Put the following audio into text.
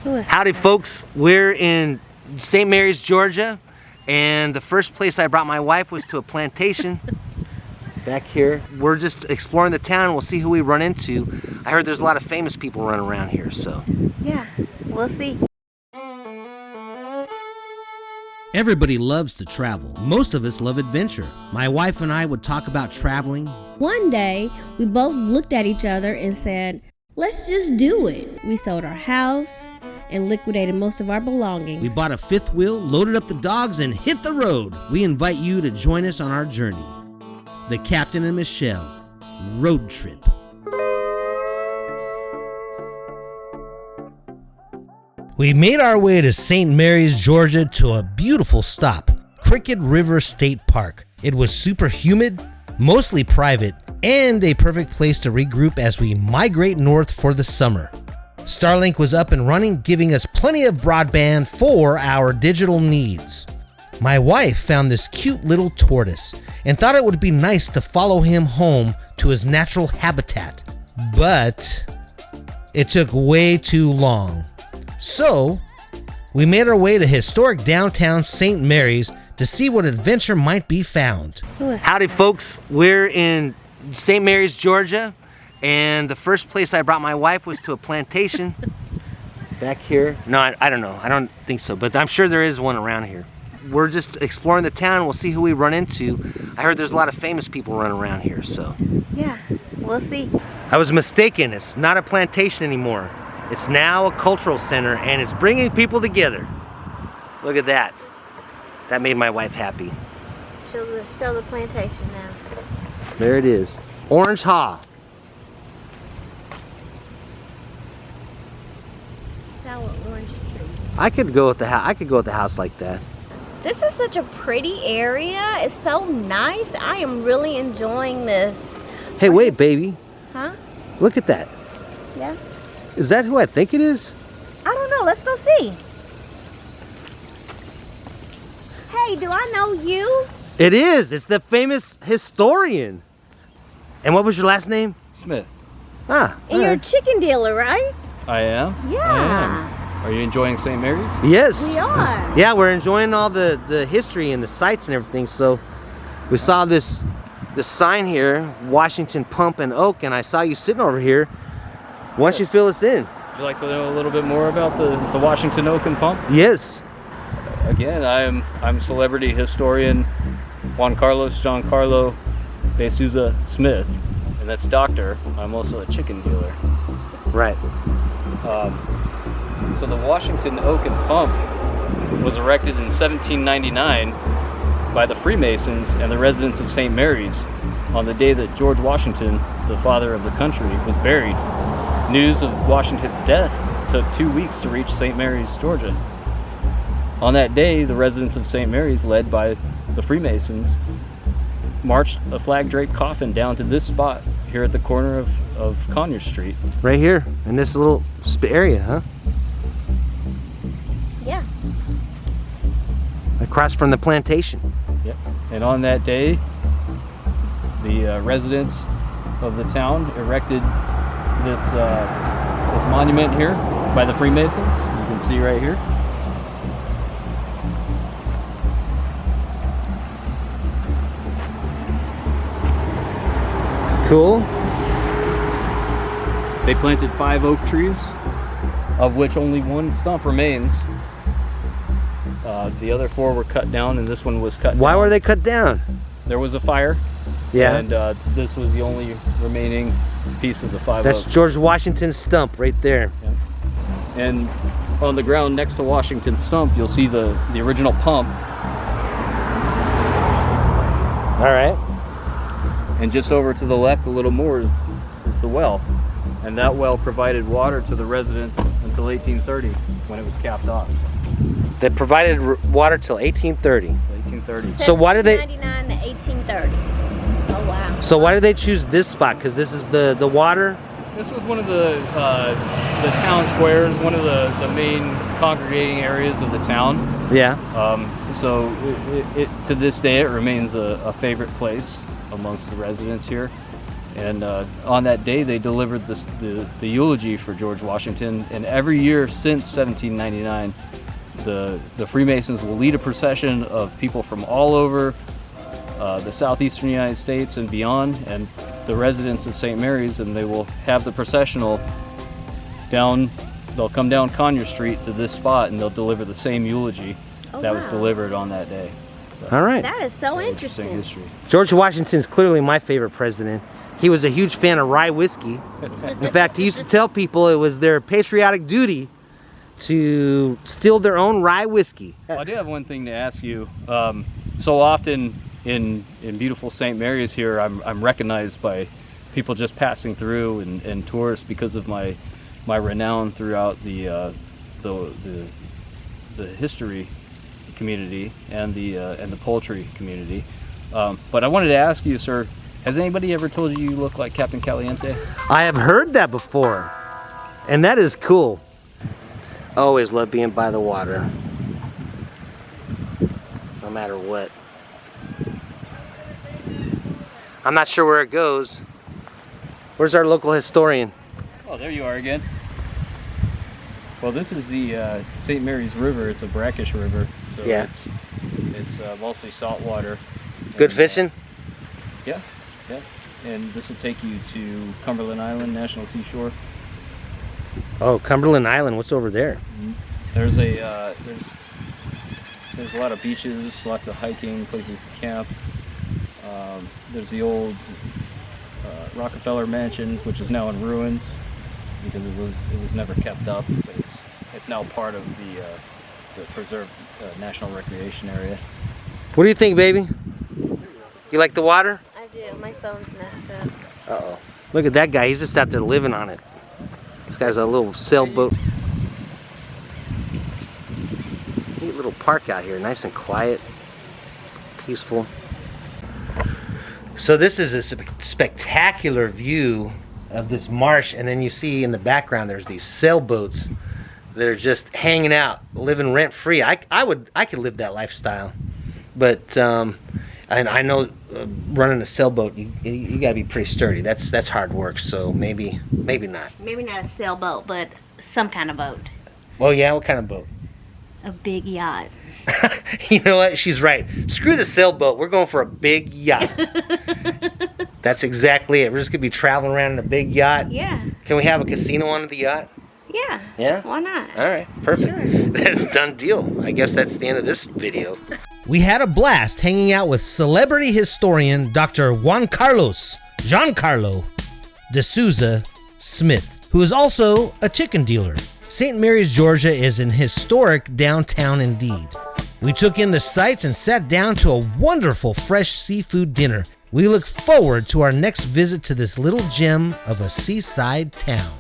Howdy folks, we're in St. Mary's, Georgia, and the first place I brought my wife was to a plantation back here. We're just exploring the town. We'll see who we run into. I heard there's a lot of famous people running around here, so. Yeah, we'll see. Everybody loves to travel. Most of us love adventure. My wife and I would talk about traveling. One day, we both looked at each other and said, let's just do it. We sold our house and liquidated most of our belongings. We bought a fifth wheel, loaded up the dogs, and hit the road. We invite you to join us on our journey. The Captain and Michelle Road Trip. We made our way to St. Mary's, Georgia, to a beautiful stop, Cricket River State Park. It was super humid, mostly private, and a perfect place to regroup as we migrate north for the summer. Starlink was up and running, giving us plenty of broadband for our digital needs. My wife found this cute little tortoise and thought it would be nice to follow him home to his natural habitat. But it took way too long. So we made our way to historic downtown St. Mary's to see what adventure might be found. Howdy folks, we're in St. Mary's, Georgia, and the first place I brought my wife was to a plantation back here. No, I don't know. I don't think so, but I'm sure there is one around here. We're just exploring the town. We'll see who we run into. I heard there's a lot of famous people running around here, so. Yeah, we'll see. I was mistaken. It's not a plantation anymore. It's now a cultural center, and it's bringing people together. Look at that. That made my wife happy. Show the plantation now. There it is. Orange Haw. Now an orange tree. I could go with the house. I could go with the house like that. This is such a pretty area. It's so nice. I am really enjoying this. Hey, wait, baby. Huh? Look at that. Yeah? Is that who I think it is? I don't know. Let's go see. Hey, do I know you? It is. It's the famous historian. And what was your last name? Smith. Ah. And you're a chicken dealer, right? I am. Yeah. I am. Are you enjoying St. Mary's? Yes. We are. Yeah, we're enjoying all the history and the sights and everything. So we saw this sign here, Washington Pump and Oak, and I saw you sitting over here. Why don't you fill us in? Would you like to know a little bit more about the Washington Oak and Pump? Yes. Again, I'm celebrity historian Juan Carlos Giancarlo de Souza Smith, and that's doctor. I'm also a chicken dealer. Right. So the Washington Oak and Pump was erected in 1799 by the Freemasons and the residents of St. Mary's on the day that George Washington, the father of the country, was buried. News of Washington's death took 2 weeks to reach St. Mary's, Georgia. On that day, the residents of St. Mary's, led by the Freemasons, marched a flag-draped coffin down to this spot here at the corner of Conyers Street. Right here in this little area, huh? Yeah. Across from the plantation. Yep. And on that day, the residents of the town erected this monument here by the Freemasons. You can see right here. Cool. They planted 5 oak trees, of which only one stump remains. The other 4 were cut down, and this one was cut down. Why were they cut down? There was a fire. Yeah. And this was the only remaining piece of the 5 That's oaks. George Washington's stump right there. Yeah. And on the ground next to Washington's stump, you'll see the original pump. All right. And just over to the left a little more is the well. And that well provided water to the residents until 1830 when it was capped off. They provided water till 1830. 1830. So why did they? 1799 to 1830. Oh wow. So why did they choose this spot? Because this is the water. This was one of the town squares, one of the main congregating areas of the town. Yeah. So it to this day it remains a favorite place amongst the residents here. And on that day, they delivered the eulogy for George Washington. And every year since 1799, the Freemasons will lead a procession of people from all over the southeastern United States and beyond, and the residents of St. Mary's, and they will have the processional down. They'll come down Conyers Street to this spot, and they'll deliver the same eulogy that was delivered on that day. So, All right. That is so interesting. history. George Washington's clearly my favorite president. He was a huge fan of rye whiskey. In fact, he used to tell people it was their patriotic duty to still their own rye whiskey. Well, I do have one thing to ask you. So often in beautiful St. Mary's here, I'm recognized by people just passing through and tourists because of my renown throughout the history community and the poultry community. But I wanted to ask you, sir, has anybody ever told you look like Captain Caliente? I have heard that before, and that is cool. Always love being by the water, no matter what. I'm not sure where it goes. Where's our local historian? Oh, there you are again. Well, this is the St. Mary's River. It's a brackish river, so Yeah. it's mostly salt water. Good And, fishing? Yeah. And this will take you to Cumberland Island National Seashore. Oh, Cumberland Island. What's over there? There's a lot of beaches, lots of hiking places to camp. There's the old Rockefeller Mansion, which is now in ruins because it was never kept up, but it's now part of the preserved national recreation area. What do you think, baby? You like the water? I do. My phone's messed up. Uh-oh. Look at that guy. He's just out there living on it. This guy's a little sailboat. Neat little park out here. Nice and quiet. Peaceful. So this is a spectacular view of this marsh, and then you see in the background there's these sailboats that are just hanging out, living rent-free. I could live that lifestyle, but and I know running a sailboat, you gotta be pretty sturdy. That's hard work. So maybe not. Maybe not a sailboat, but some kind of boat. Oh yeah, what kind of boat? A big yacht. You know what? She's right. Screw the sailboat. We're going for a big yacht. That's exactly it. We're just gonna be traveling around in a big yacht. Yeah. Can we have a casino on the yacht? Yeah. Yeah? Why not? All right, perfect. Sure. That's a done deal. I guess that's the end of this video. We had a blast hanging out with celebrity historian Dr. Giancarlo de Souza Smith, who is also a chicken dealer. St. Mary's, Georgia is an historic downtown indeed. We took in the sights and sat down to a wonderful fresh seafood dinner. We look forward to our next visit to this little gem of a seaside town.